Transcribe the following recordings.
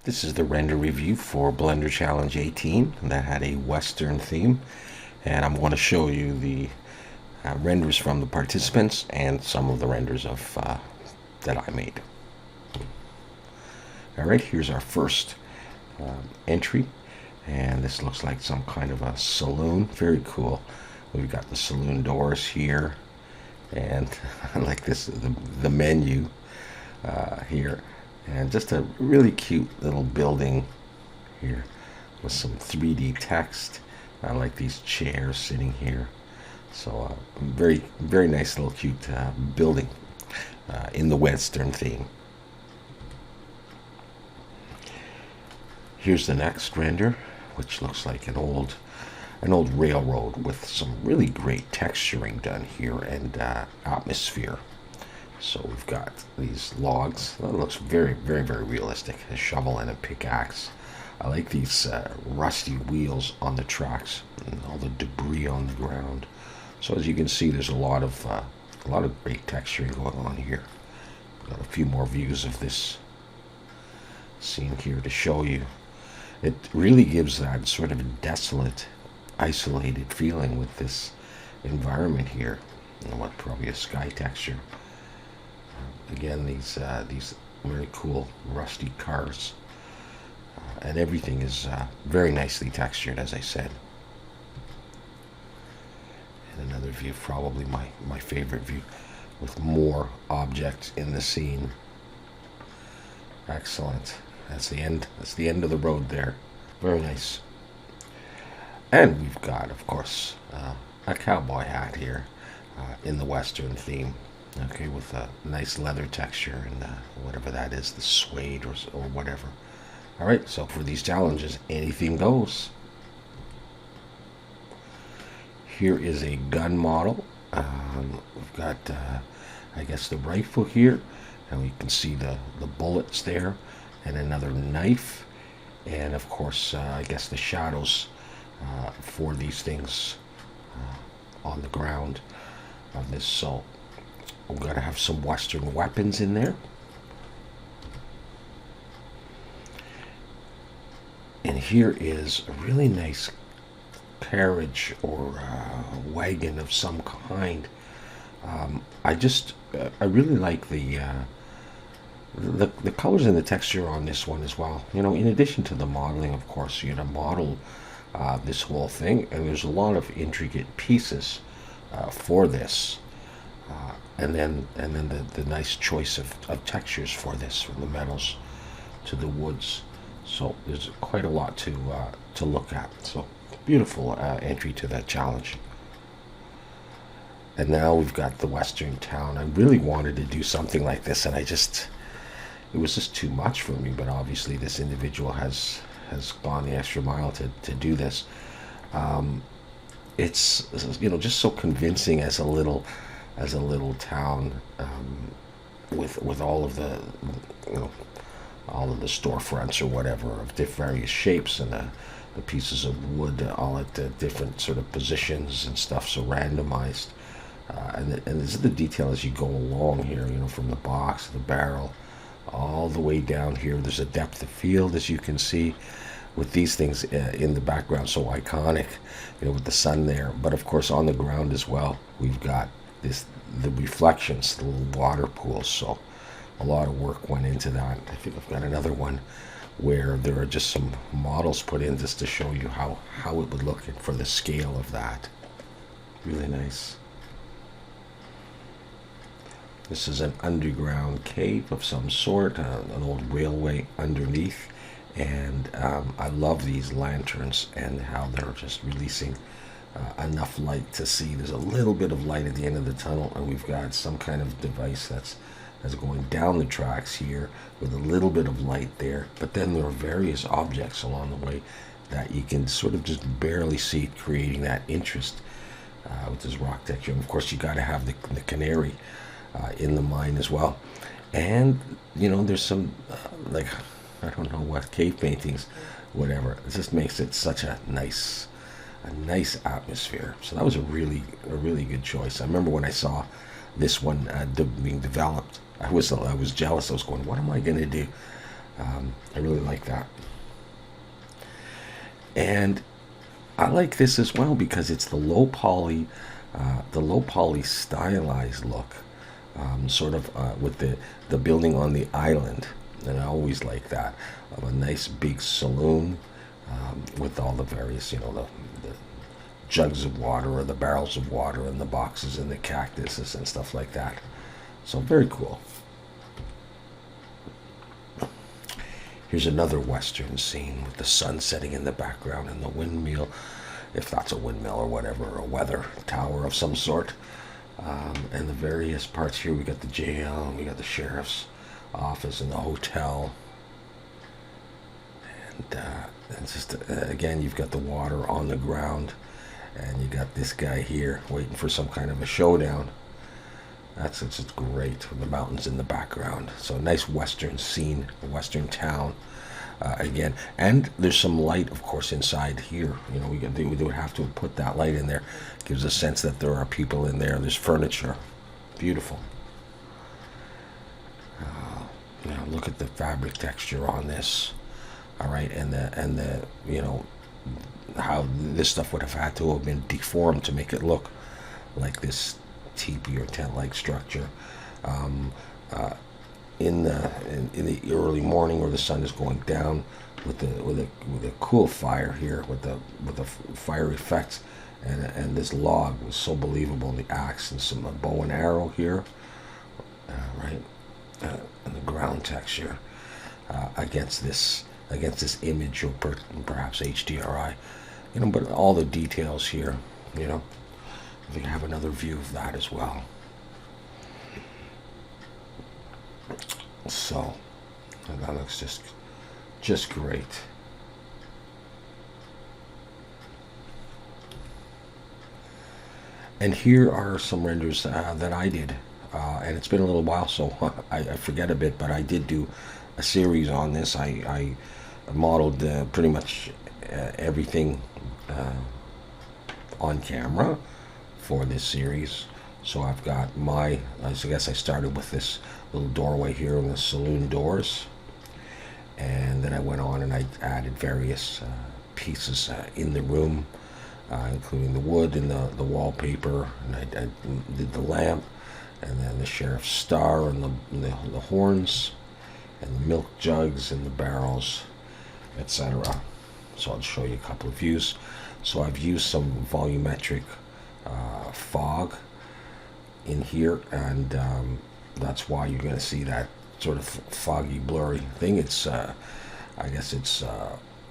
This is the render review for Blender Challenge 18 that had a Western theme, and I'm going to show you the renders from the participants and some of the renders of that I made. Alright, here's our first entry, and this looks like some kind of a saloon. Very cool. We've got the saloon doors here, and I like this, the menu here. And just a really cute little building here with some 3D text. I like these chairs sitting here. So very, very nice little cute building in the Western theme. Here's the next render, which looks like an old railroad with some really great texturing done here and atmosphere. So we've got these logs. That looks very, very, very realistic. A shovel and a pickaxe. I like these rusty wheels on the tracks and all the debris on the ground. So as you can see, there's a lot of great texturing going on here. Got a few more views of this scene here to show you. It really gives that sort of desolate, isolated feeling with this environment here. And what, probably a sky texture. Again, these very cool rusty cars, and everything is very nicely textured, as I said. And another view, probably my favorite view, with more objects in the scene. Excellent. That's the end. That's the end of the road there. Very nice. And we've got, of course, a cowboy hat here in the Western theme. Okay, with a nice leather texture and whatever that is, the suede or whatever. All right, so for these challenges, anything goes. Here is a gun model. We've got, I guess, the rifle here, and we can see the bullets there, and another knife, and of course, I guess the shadows for these things on the ground of this. So we're going to have some Western weapons in there. And here is a really nice carriage or wagon of some kind. I really like the colors and the texture on this one as well. You know, in addition to the modeling, of course, you're going to model this whole thing, and there's a lot of intricate pieces for this. And then the nice choice of textures for this, from the metals to the woods. So there's quite a lot to look at. So beautiful entry to that challenge. And now we've got the Western town. I really wanted to do something like this, and it was just too much for me. But obviously, this individual has gone the extra mile to do this. It's, you know, just so convincing as a little town, with all of the, you know, all of the storefronts or whatever of various shapes, and the pieces of wood all at different sort of positions and stuff, so randomized, and this is the detail as you go along here, you know, from the box, the barrel, all the way down here. There's a depth of field, as you can see, with these things in the background, so iconic, you know, with the sun there. But of course, on the ground as well, we've got the reflections, the little water pools. So a lot of work went into that. I think I've got another one where there are just some models put in just to show you how it would look for the scale of that. Really nice. This is an underground cave of some sort, an old railway underneath. And I love these lanterns and how they're just releasing enough light to see. There's a little bit of light at the end of the tunnel, and we've got some kind of device that's going down the tracks here with a little bit of light there. But then there are various objects along the way that you can sort of just barely see, creating that interest with this rock texture. And of course, you got to have the canary in the mine as well. And you know, there's some like, I don't know what, cave paintings, whatever. It just makes it such a nice atmosphere. So that was a really good choice. I remember when I saw this one being developed, I was jealous. I was going, what am I going to do? I really like that. And I like this as well because it's the low poly stylized look, sort of with the building on the island, and I always like that. A nice big saloon with all the various, the jugs of water or the barrels of water and the boxes and the cactuses and stuff like that. So very cool. Here's another western scene with the sun setting in the background and the windmill, if that's a windmill or whatever, or a weather tower of some sort. And the various parts here, we got the jail, and we got the sheriff's office and the hotel. And just again, you've got the water on the ground, and you got this guy here waiting for some kind of a showdown. That's it's great with the mountains in the background. So a nice western scene, a western town. Again, and there's some light, of course, inside here. We do have to put that light in there. Gives a sense that there are people in there. There's furniture. Beautiful. Now look at the fabric texture on this. All right, and the how this stuff would have had to have been deformed to make it look like this teepee or tent-like structure. In the early morning, where the sun is going down, with a cool fire here, with the fire effects, and this log was so believable. The axe and some bow and arrow here, right, and the ground texture against this image, or perhaps HDRI, but all the details here, I think I have another view of that as well. So that looks just great. And here are some renders that I did, and it's been a little while, so I forget a bit, but I did do a series on this. I modeled pretty much everything on camera for this series. So I've got I guess I started with this little doorway here and the saloon doors, and then I went on and I added various pieces in the room, including the wood and the wallpaper, and I did the lamp, and then the sheriff's star and the horns, and the milk jugs and the barrels, etc. So I'll show you a couple of views. So I've used some volumetric fog in here, and that's why you're going to see that sort of foggy, blurry thing. It's I guess it's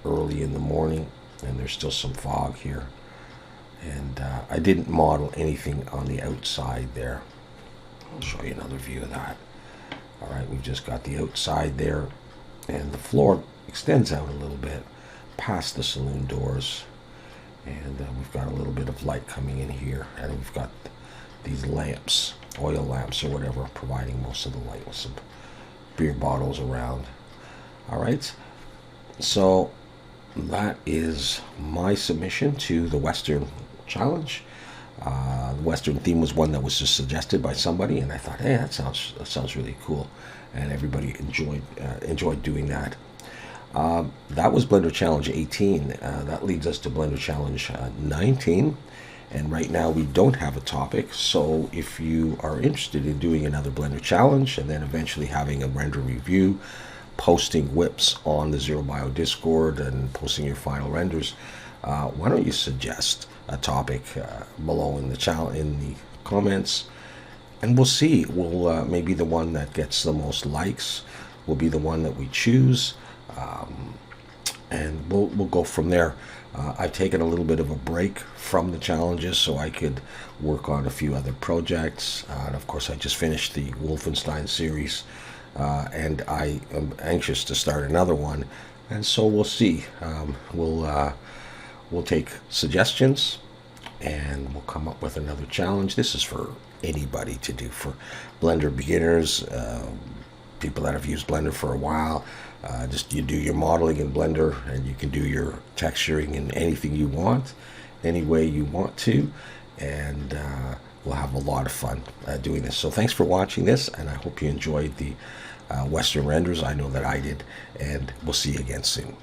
early in the morning, and there's still some fog here. And I didn't model anything on the outside there. I'll show you another view of that. All right, we've just got the outside there, and the floor extends out a little bit past the saloon doors, and we've got a little bit of light coming in here, and we've got these lamps, oil lamps or whatever, providing most of the light, with some beer bottles around. All right, so that is my submission to the Western Challenge. The Western theme was one that was just suggested by somebody, and I thought, hey, that sounds really cool, and everybody enjoyed doing that. That was Blender Challenge 18. That leads us to Blender Challenge 19. And right now we don't have a topic, so if you are interested in doing another Blender Challenge and then eventually having a render review, posting whips on the Zero Bio Discord and posting your final renders, why don't you suggest a topic below in the comments, and we'll see. We'll maybe the one that gets the most likes will be the one that we choose, and we'll go from there. I've taken a little bit of a break from the challenges so I could work on a few other projects. And of course, I just finished the Wolfenstein series, and I am anxious to start another one. And so we'll see. We'll take suggestions, and we'll come up with another challenge. This is for anybody to do, for Blender beginners, people that have used Blender for a while. Just you do your modeling in Blender, and you can do your texturing in anything you want, any way you want to, and we'll have a lot of fun doing this. So thanks for watching this, and I hope you enjoyed the Western renders. I know that I did, and we'll see you again soon.